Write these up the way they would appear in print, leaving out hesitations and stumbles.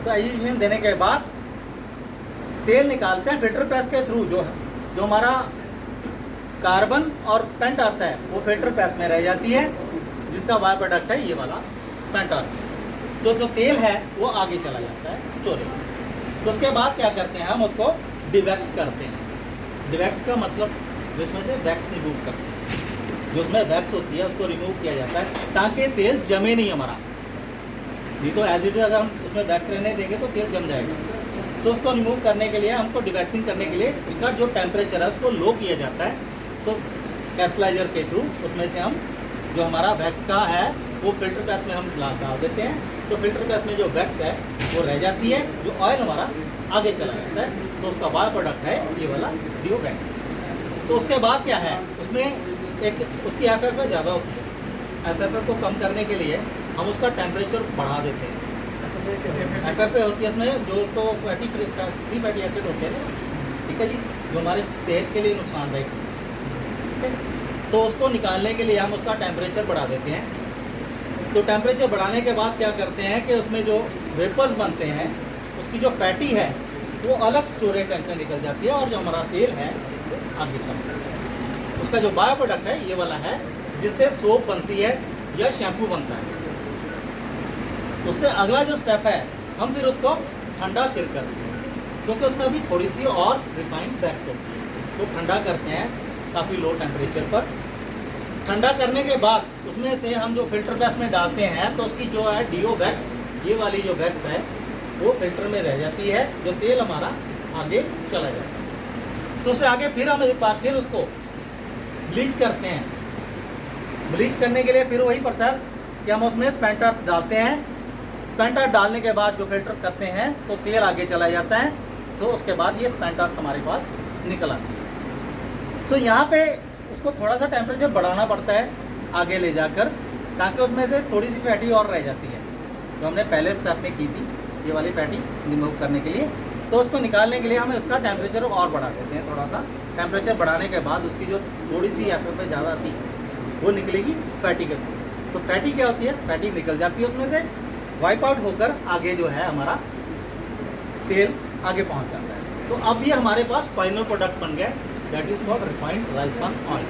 तो एजिटेशन देने के बाद तेल निकालते हैं फिल्टर प्रेस के थ्रू। जो हमारा कार्बन और स्पेंट अर्थ है वो फिल्टर प्रेस में रह जाती है, जिसका बाय प्रोडक्ट है ये वाला स्पेंट अर्थ। तो जो तेल है वो आगे चला जाता है स्टोरेज। तो उसके बाद क्या करते हैं, हम उसको डिवैक्स करते हैं। डिवैक्स का मतलब जिसमें से वैक्स रिमूव करते हैं, जो उसमें वैक्स होती है उसको रिमूव किया जाता है ताकि तेल जमे नहीं हमारा। नहीं तो एज इट इज अगर हम उसमें वैक्स रहने देंगे तो तेल जम जाएगा। तो उसको रिमूव करने के लिए, हमको डिवैक्सिंग करने के लिए उसका जो टेम्परेचर है उसको लो किया जाता है। सो कैस्टलाइजर के थ्रू उसमें से हम जो हमारा वैक्स का है वो फिल्टर प्रेस में हम डाल देते हैं। तो फिल्टर प्रेस में जो वैक्स है वो रह जाती है, जो ऑयल हमारा आगे चला जाता है। तो उसका बाय प्रोडक्ट है ये वाला डिओ वैक्स। तो उसके बाद क्या है, उसमें एक उसकी FFA ज़्यादा होती है। FFA को कम करने के लिए हम उसका टेम्परेचर बढ़ा देते हैं। FFA होती है उसमें जो उसको फ्री फैटी एसिड होते हैं, ठीक है जी, जो हमारे सेहत के लिए नुकसानदायक है, ठीक है। तो उसको निकालने के लिए हम उसका टेम्परेचर बढ़ा देते हैं। तो टेम्परेचर बढ़ाने के बाद क्या करते हैं कि उसमें जो वेपर्स बनते हैं उसकी जो फैटी है वो अलग स्टोरेज टैंक में निकल जाती है, और जो हमारा तेल है वो आगे चलता है। उसका जो बायो प्रोडक्ट है ये वाला है, जिससे सोप बनती है या शैम्पू बनता है। उससे अगला जो स्टेप है, हम फिर उसको ठंडा फिर करते हैं, क्योंकि उसमें अभी थोड़ी सी और रिफाइंड वैक्स होती है। तो ठंडा करते हैं काफ़ी लो टेम्परेचर पर। ठंडा करने के बाद उसमें से हम जो फिल्टर प्रेस में डालते हैं तो उसकी जो है डीओ वैक्स, ये वाली जो वैक्स है वो फिल्टर में रह जाती है, जो तेल हमारा आगे चला जाता है। तो उससे आगे फिर हम एक बार फिर उसको ब्लीच करते हैं। ब्लीच करने के लिए फिर वही प्रोसेस कि हम उसमें स्पेंट अर्थ डालते हैं। स्पेंट अर्थ डालने के बाद जो फिल्टर करते हैं तो तेल आगे चला जाता है। तो उसके बाद ये स्पेंट अर्थ हमारे पास निकल आती है। तो यहाँ पे उसको थोड़ा सा टेम्परेचर बढ़ाना पड़ता है आगे ले जाकर, ताकि उसमें से थोड़ी सी फैटी और रह जाती है, जो हमने पहले स्टेप में की थी ये वाली फैटी रिमूव करने के लिए। तो उसको निकालने के लिए हम उसका टेम्परेचर और बढ़ा देते हैं। थोड़ा सा टेम्परेचर बढ़ाने के बाद उसकी जो थोड़ी सी FFA ज़्यादा थी वो निकलेगी फैटी के थ्रू। तो फैटी क्या होती है, फैटी निकल जाती है उसमें से, वाइप आउट होकर आगे जो है हमारा तेल आगे पहुंच जाता है। तो अब ये हमारे पास फाइनल प्रोडक्ट बन गया, that is called refined rice पान ऑयल,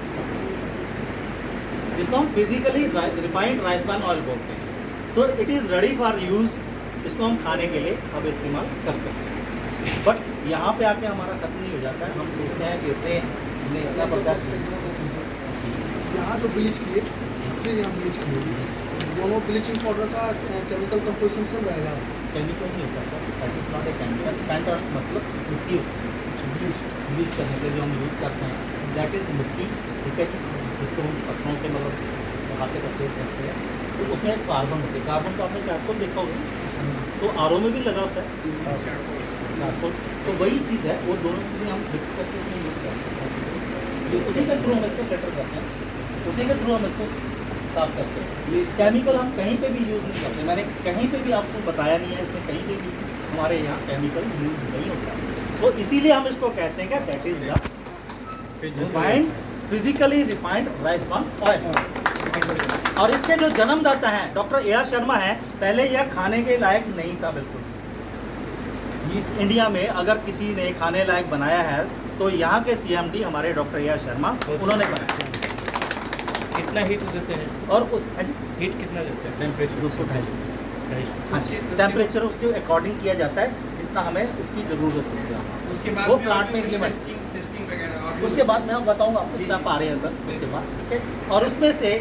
जिसको हम फिजिकली रिफाइंड राइस पान ऑयल बोलते हैं। तो it is ready for use, इसको हम खाने के लिए अब इस्तेमाल कर सकते हैं। बट यहाँ पे आके हमारा खत्म नहीं हो जाता है। हम सोचते हैं कि इतना प्रोसेस यहाँ जो ब्लीच किए फिर यहाँ ब्लीच किए, दोनों ब्लीचिंग पाउडर का केमिकल कंपोजिशन से रहेगा। केमिकल नहीं होता sir, that is not a chemical. Spent earth मतलब मिट्टी ब्लीच करने के लिए जो हम यूज़ करते हैं दैट इज़ मिट्टी, ठीक है, जिसको हम पत्थरों से मतलब उठाते परचेज करते हैं। तो उसमें एक कार्बन होती है, कार्बन तो आपने चारकोल देखा होगा, सो RO में भी लगा होता है चारकोल। तो वही चीज़ है, वो दोनों चीज़ें हम मिक्स करके उसमें यूज़ करते हैं। उसी के थ्रू हम इसको फिल्टर करते हैं, उसी के थ्रू हम इसको साफ करते हैं। ये केमिकल हम कहीं पे भी यूज़ नहीं करते। मैंने कहीं पे भी आपको बताया नहीं है, इसमें कहीं पे भी हमारे यहाँ केमिकल यूज़ नहीं होता। सो इसीलिए हम इसको कहते हैं कि that is the refined, physically refined rice पान ऑयल। और इसके जो जन्मदाता हैं डॉक्टर AR शर्मा हैं, पहले यह खाने के लायक नहीं था बिल्कुल। इस इंडिया में अगर किसी ने खाने लायक बनाया है तो यहाँ के CMD हमारे डॉक्टर AR शर्मा, उन्होंने बनाया। कितना हीट देते हैं और उस हीट कितना देते हैं? टेम्परेचर 200-250 टेम्परेचर उसके अकॉर्डिंग किया जाता है जितना हमें उसकी ज़रूरत होती है। उसके बाद वो भी प्लांट में और implement- टेस्टिंग वगैरह और उसके बाद मैं बताऊंगा आपको, स्टेप आ रहे हैं सर उसके बाद, ठीक है। और उसमें से